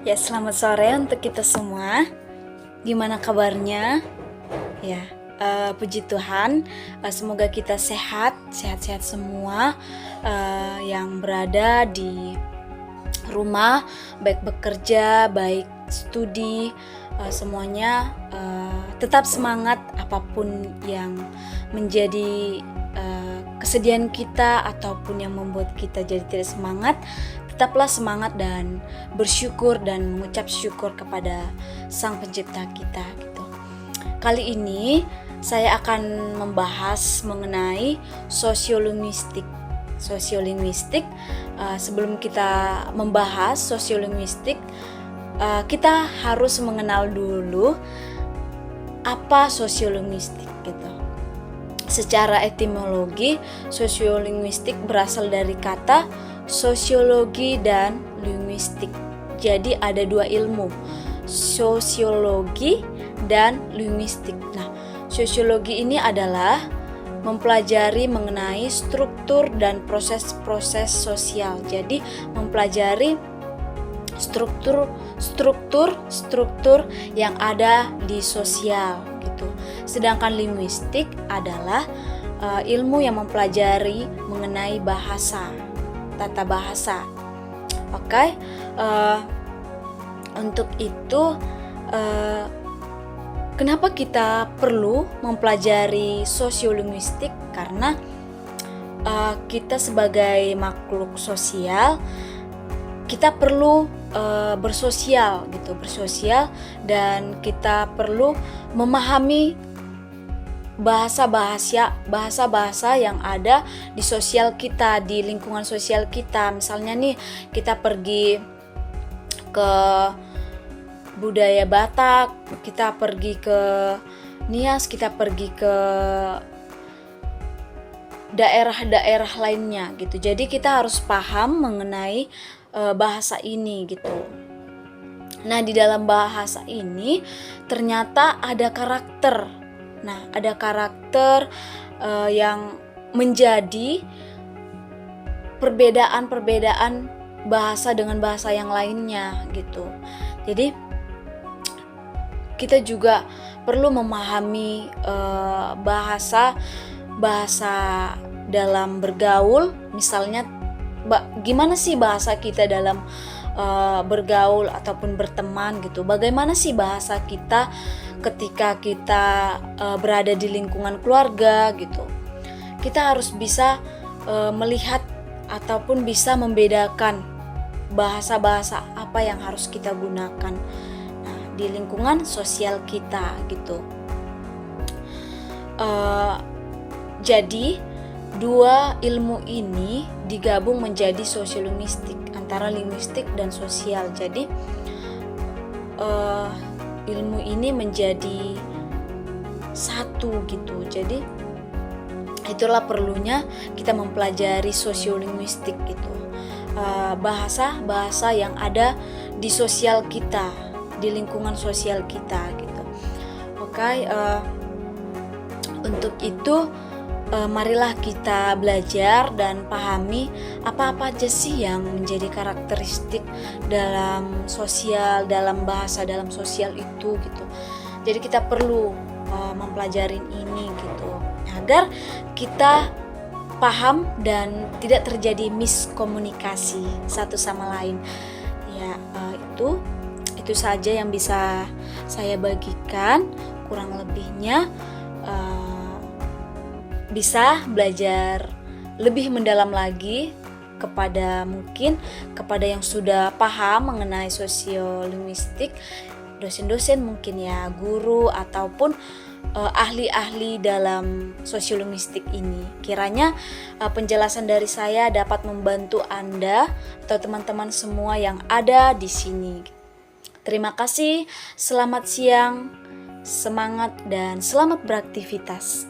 Ya, selamat sore untuk kita semua. Gimana kabarnya? Ya, puji Tuhan. Semoga kita sehat-sehat semua yang berada di rumah, baik bekerja, baik studi, semuanya tetap semangat apapun yang menjadi kesedihan kita ataupun yang membuat kita jadi tidak semangat. Tetaplah semangat dan bersyukur dan mengucap syukur kepada Sang Pencipta kita gitu. Kali ini saya akan membahas mengenai sosiolinguistik. Sebelum kita membahas sosiolinguistik, kita harus mengenal dulu apa sosiolinguistik gitu. Secara etimologi, sosiolinguistik berasal dari kata sosiologi dan linguistik. Jadi ada dua ilmu, sosiologi dan linguistik. Nah, sosiologi ini adalah mempelajari mengenai struktur dan proses-proses sosial. Jadi mempelajari struktur yang ada di sosial gitu. Sedangkan linguistik adalah ilmu yang mempelajari mengenai bahasa, tata bahasa. Oke. Untuk itu kenapa kita perlu mempelajari sosiolinguistik? Karena kita sebagai makhluk sosial, kita perlu bersosial dan kita perlu memahami bahasa-bahasa yang ada di sosial kita, di lingkungan sosial kita. Misalnya nih, kita pergi ke budaya Batak, kita pergi ke Nias, kita pergi ke daerah-daerah lainnya gitu. Jadi kita harus paham mengenai bahasa ini gitu. Nah, di dalam bahasa ini ternyata ada karakter. Nah, ada karakter yang menjadi perbedaan bahasa dengan bahasa yang lainnya gitu. Jadi kita juga perlu memahami bahasa dalam bergaul. Misalnya gimana sih bahasa kita dalam bergaul ataupun berteman gitu. Bagaimana sih bahasa kita ketika kita berada di lingkungan keluarga gitu. Kita harus bisa melihat ataupun bisa membedakan bahasa-bahasa apa yang harus kita gunakan di lingkungan sosial kita gitu. Jadi dua ilmu ini digabung menjadi sosiolinguistik, antara linguistik dan sosial. Jadi ilmu ini menjadi satu gitu. Jadi itulah perlunya kita mempelajari sosiolinguistik gitu. Bahasa yang ada di sosial kita, di lingkungan sosial kita gitu. Oke, untuk itu marilah kita belajar dan pahami apa-apa aja sih yang menjadi karakteristik dalam sosial, dalam bahasa, dalam sosial itu gitu. Jadi kita perlu mempelajari ini gitu agar kita paham dan tidak terjadi miskomunikasi satu sama lain. Ya, itu saja yang bisa saya bagikan. Kurang lebihnya bisa belajar lebih mendalam lagi kepada yang sudah paham mengenai sosiolinguistik, dosen-dosen mungkin ya, guru ataupun ahli-ahli dalam sosiolinguistik ini. Kiranya penjelasan dari saya dapat membantu Anda atau teman-teman semua yang ada di sini. Terima kasih, selamat siang, semangat dan selamat beraktivitas.